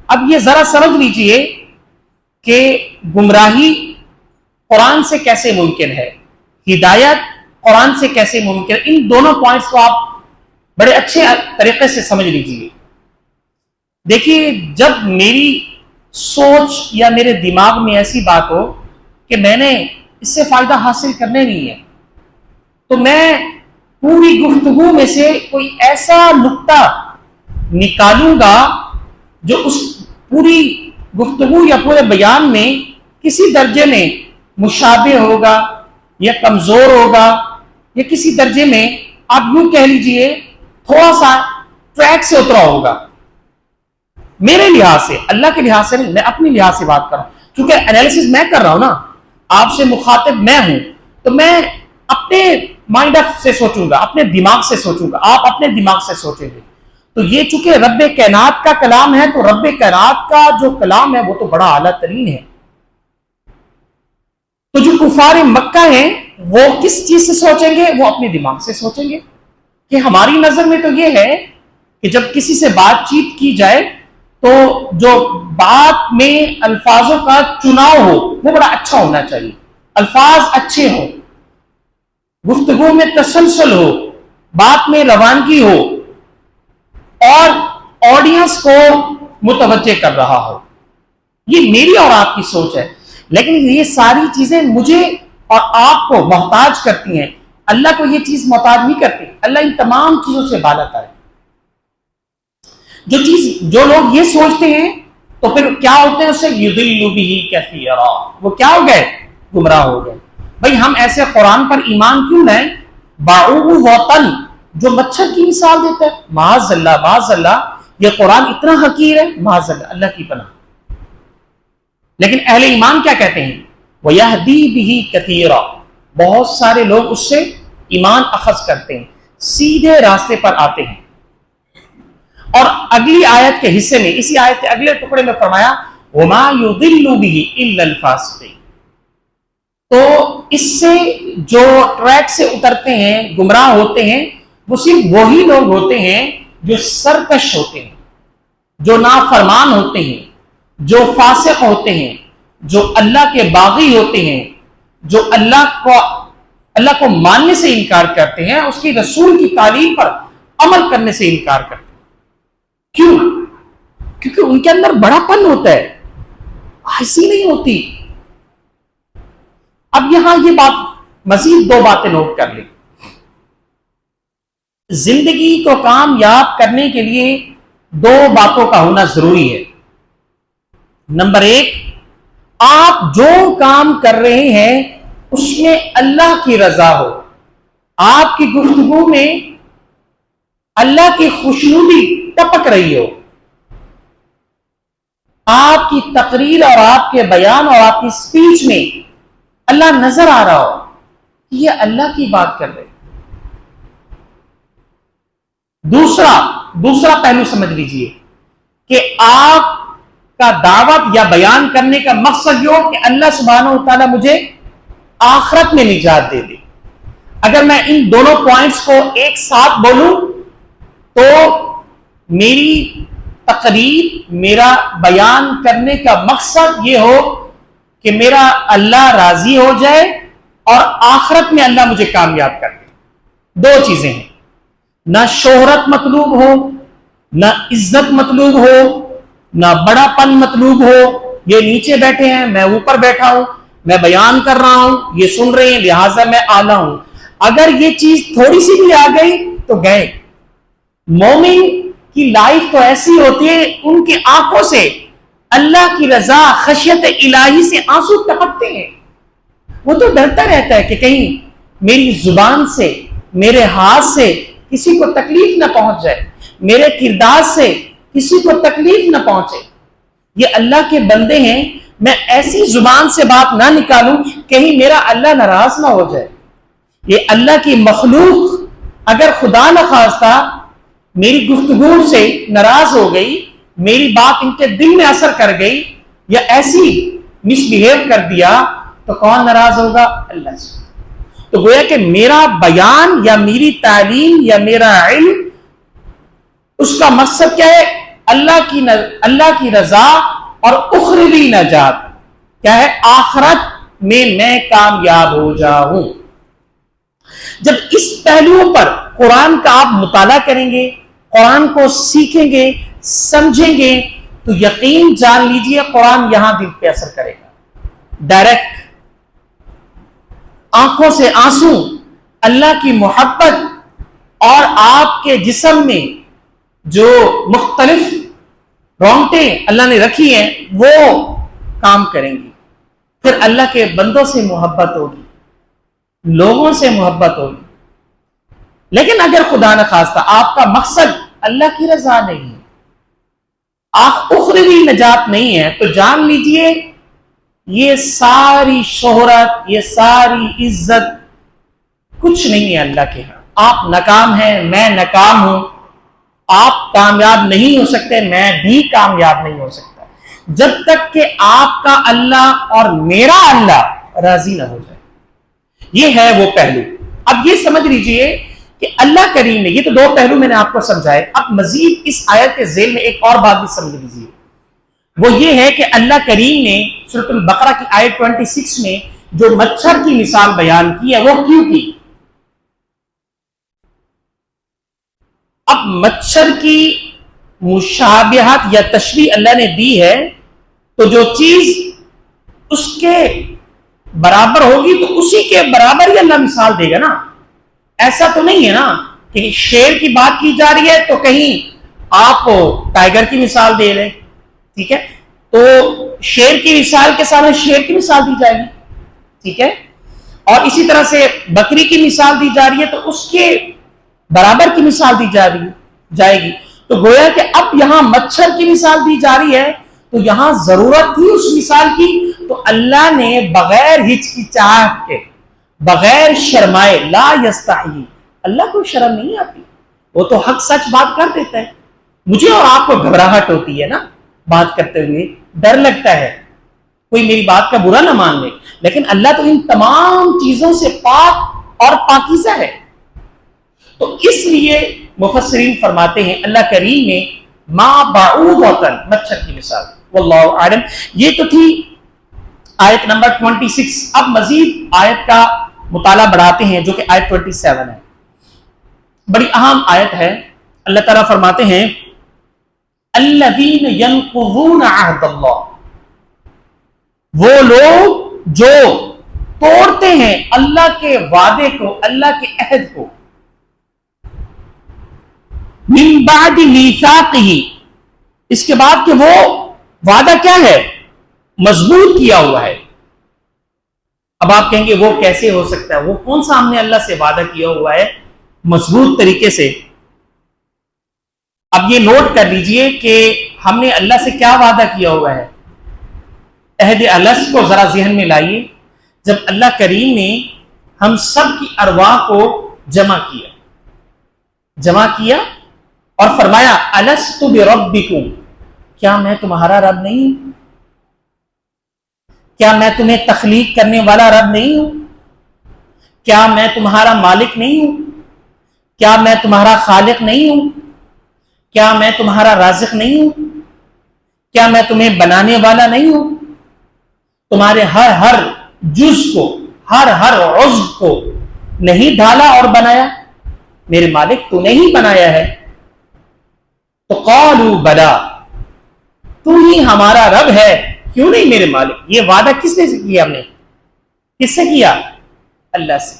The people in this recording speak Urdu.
اب یہ ذرا سمجھ لیجئے کہ گمراہی قرآن سے کیسے ممکن ہے، ہدایت قرآن سے کیسے ممکن ہے. ان دونوں پوائنٹس کو آپ بڑے اچھے طریقے سے سمجھ لیجئے. دیکھیے، جب میری سوچ یا میرے دماغ میں ایسی بات ہو کہ میں نے اس سے فائدہ حاصل کرنے نہیں ہے، تو میں پوری گفتگو میں سے کوئی ایسا نقطہ نکالوں گا جو اس پوری گفتگو یا پورے بیان میں کسی درجے میں مشابہ ہوگا یا کمزور ہوگا یا کسی درجے میں آپ یوں کہہ لیجئے تھوڑا سا ٹریک سے اترا ہوگا. میرے لحاظ سے، اللہ کے لحاظ سے نہیں، میں اپنی لحاظ سے بات کر رہا ہوں. چونکہ انالیسس میں کر رہا ہوں نا، آپ سے مخاطب میں ہوں، تو میں اپنے مائنڈ سے سوچوں گا، اپنے دماغ سے سوچوں گا، آپ اپنے دماغ سے سوچیں گے. تو یہ چونکہ رب کائنات کا کلام ہے، تو رب کائنات کا جو کلام ہے وہ تو بڑا اعلیٰ ترین ہے. تو جو کفار مکہ ہیں وہ کس چیز سے سوچیں گے؟ وہ اپنے دماغ سے سوچیں گے کہ ہماری نظر میں تو یہ ہے کہ جب کسی سے بات چیت کی جائے تو جو بات میں الفاظوں کا چناؤ ہو وہ بڑا اچھا ہونا چاہیے، الفاظ اچھے ہوں، گفتگو میں تسلسل ہو، بات میں روانگی ہو اور آڈینس کو متوجہ کر رہا ہو. یہ میری اور آپ کی سوچ ہے، لیکن یہ ساری چیزیں مجھے اور آپ کو محتاج کرتی ہیں. اللہ کو یہ چیز محتاج نہیں کرتی. اللہ ان تمام چیزوں سے بالاتر ہے. جو لوگ یہ سوچتے ہیں تو پھر کیا ہوتے ہیں، اس سے یضل بہ کثیرا، وہ کیا ہو گئے؟ گمراہ ہو گئے. بھئی ہم ایسے قرآن پر ایمان کیوں لائیں باعوض وطن جو مچھر کی مثال دیتا ہے؟ معاذ اللہ، یہ قرآن اتنا حقیر ہے، معاذ اللہ کی پناہ. لیکن اہل ایمان کیا کہتے ہیں؟ وَيَهْدِي بِهِ كَثِيرًا، بہت سارے لوگ اس سے ایمان اخذ کرتے ہیں، سیدھے راستے پر آتے ہیں. اور اگلی آیت کے حصے میں، اسی آیت کے اگلے ٹکڑے میں فرمایا وَمَا يُضِلُّ بِهِ إِلَّا الْفَاسِقِينَ. تو اس سے جو ٹریک سے اترتے ہیں، گمراہ ہوتے ہیں، وہ صرف وہی لوگ ہوتے ہیں جو سرکش ہوتے ہیں، جو نافرمان ہوتے ہیں، جو فاسق ہوتے ہیں، جو اللہ کے باغی ہوتے ہیں، جو اللہ کو ماننے سے انکار کرتے ہیں، اس کی رسول کی تعلیم پر عمل کرنے سے انکار کرتے ہیں. کیوں؟ کیونکہ ان کے اندر بڑا پن ہوتا ہے، ایسی نہیں ہوتی. اب یہاں یہ بات مزید دو باتیں نوٹ کر لیں. زندگی کو کامیاب کرنے کے لیے دو باتوں کا ہونا ضروری ہے. نمبر ایک، آپ جو کام کر رہے ہیں اس میں اللہ کی رضا ہو، آپ کی گفتگو میں اللہ کی خوشنودی ٹپک رہی ہو، آپ کی تقریر اور آپ کے بیان اور آپ کی سپیچ میں اللہ نظر آ رہا ہو، یہ اللہ کی بات کر رہے. دوسرا پہلو سمجھ لیجئے کہ آپ کا دعوت یا بیان کرنے کا مقصد یہ ہو کہ اللہ سبحانہ و تعالیٰ مجھے آخرت میں نجات دے دے. اگر میں ان دونوں پوائنٹس کو ایک ساتھ بولوں تو میری تقریر، میرا بیان کرنے کا مقصد یہ ہو کہ میرا اللہ راضی ہو جائے اور آخرت میں اللہ مجھے کامیاب کر دے. دو چیزیں ہیں، نہ شہرت مطلوب ہو، نہ عزت مطلوب ہو، نہ بڑا پن مطلوب ہو. یہ نیچے بیٹھے ہیں، میں اوپر بیٹھا ہوں، میں بیان کر رہا ہوں، یہ سن رہے ہیں، لہٰذا میں اعلیٰ ہوں. اگر یہ چیز تھوڑی سی بھی آ گئی تو گئے. مومن کی لائف تو ایسی ہوتی ہے، ان کی آنکھوں سے اللہ کی رضا، خشیت الہی سے آنسو ٹپکتے ہیں. وہ تو ڈرتا رہتا ہے کہ کہیں میری زبان سے، میرے ہاتھ سے کسی کو تکلیف نہ پہنچ جائے، میرے کردار سے کسی کو تکلیف نہ پہنچے. یہ اللہ کے بندے ہیں، میں ایسی زبان سے بات نہ نکالوں کہیں میرا اللہ ناراض نہ ہو جائے. یہ اللہ کی مخلوق اگر خدا نخواستہ میری گفتگو سے ناراض ہو گئی، میری بات ان کے دل میں اثر کر گئی یا ایسی مس بہیو کر دیا تو کون ناراض ہوگا؟ اللہ سے. تو گویا کہ میرا بیان یا میری تعلیم یا میرا علم، اس کا مقصد کیا ہے؟ اللہ کی رضا اور اخروی نجات کیا ہے؟ آخرت میں کامیاب ہو جاؤں۔ جب اس پہلوؤں پر قرآن کا آپ مطالعہ کریں گے، قرآن کو سیکھیں گے، سمجھیں گے، تو یقین جان لیجئے قرآن یہاں دل پہ اثر کرے گا ڈائریکٹ۔ آنکھوں سے آنسو، اللہ کی محبت اور آپ کے جسم میں جو مختلف رونگٹیں اللہ نے رکھی ہیں وہ کام کریں گی، پھر اللہ کے بندوں سے محبت ہوگی، لوگوں سے محبت ہوگی۔ لیکن اگر خدا نخواستہ آپ کا مقصد اللہ کی رضا نہیں ہے، آپ اخروی نجات نہیں ہے، تو جان لیجئے یہ ساری شہرت، یہ ساری عزت کچھ نہیں ہے اللہ کے ہاں۔ آپ ناکام ہیں، میں ناکام ہوں، آپ کامیاب نہیں ہو سکتے، میں بھی کامیاب نہیں ہو سکتا جب تک کہ آپ کا اللہ اور میرا اللہ راضی نہ ہو جائے۔ یہ ہے وہ پہلو۔ اب یہ سمجھ لیجئے کہ اللہ کریم نے، یہ تو دو پہلو میں نے آپ کو سمجھائے، اب مزید اس آیت کے ذیل میں ایک اور بات بھی سمجھ لیجئے، وہ یہ ہے کہ اللہ کریم نے سورۃ البقرہ کی آیت 26 میں جو مچھر کی مثال بیان کی ہے وہ کیوں کی؟ اب مچھر کی مشابہت یا تشبیہ اللہ نے دی ہے، تو جو چیز اس کے برابر ہوگی تو اسی کے برابر ہی اللہ مثال دے گا نا۔ ایسا تو نہیں ہے نا کہ شیر کی بات کی جا رہی ہے تو کہیں آپ ٹائیگر کی مثال دے رہے، ٹھیک ہے؟ تو شیر کی مثال کے سامنے شیر کی مثال دی جائے گی، ٹھیک ہے؟ اور اسی طرح سے بکری کی مثال دی جا رہی ہے تو اس کے برابر کی مثال دی جائے گی۔ تو گویا کہ اب یہاں مچھر کی مثال دی جا رہی ہے تو یہاں ضرورت تھی اس مثال کی، تو اللہ نے بغیر ہچکچاہٹ کے، بغیر شرمائے، لا یستحیی، اللہ کو شرم نہیں آتی، وہ تو حق سچ بات کر دیتا ہے۔ مجھے اور آپ کو گھبراہٹ ہوتی ہے نا بات کرتے ہوئے، ڈر لگتا ہے کوئی میری بات کا برا نہ مان لے، لیکن اللہ تو ان تمام چیزوں سے پاک اور پاکیزہ ہے۔ تو اس لیے مفسرین فرماتے ہیں اللہ کریم نے ما بعوضۃ، مچھر کی مثال، واللہ اعلم۔ یہ تو تھی آیت نمبر 26۔ اب مزید آیت کا مطالعہ بڑھاتے ہیں جو کہ آیت 27 ہے، بڑی اہم آیت ہے۔ اللہ تعالیٰ فرماتے ہیں الذین ینقضون عہد اللہ، وہ لوگ جو توڑتے ہیں اللہ کے وعدے کو، اللہ کے عہد کو، من بعد میثاقہ، اس کے بعد کہ وہ وعدہ کیا ہے؟ مضبوط کیا ہوا ہے۔ اب آپ کہیں گے وہ کیسے ہو سکتا ہے؟ وہ کون سا ہم نے اللہ سے وعدہ کیا ہوا ہے مضبوط طریقے سے؟ اب یہ نوٹ کر لیجئے کہ ہم نے اللہ سے کیا وعدہ کیا ہوا ہے۔ عہد الست کو ذرا ذہن میں لائیے، جب اللہ کریم نے ہم سب کی ارواح کو جمع کیا اور فرمایا الست بربکم، کیا میں تمہارا رب نہیں ہوں؟ کیا میں تمہیں تخلیق کرنے والا رب نہیں ہوں؟ کیا میں تمہارا مالک نہیں ہوں؟ کیا میں تمہارا خالق نہیں ہوں؟ کیا میں تمہارا رازق نہیں ہوں؟ کیا میں تمہیں بنانے والا نہیں ہوں؟ تمہارے ہر جز کو، ہر عضو کو نہیں ڈھالا اور بنایا؟ میرے مالک تو نے ہی بنایا ہے۔ تو قالوا بلا، تو ہی ہمارا رب ہے، کیوں نہیں میرے مالک؟ یہ وعدہ کس نے کیا؟ ہم نے کس سے کیا؟ اللہ سے۔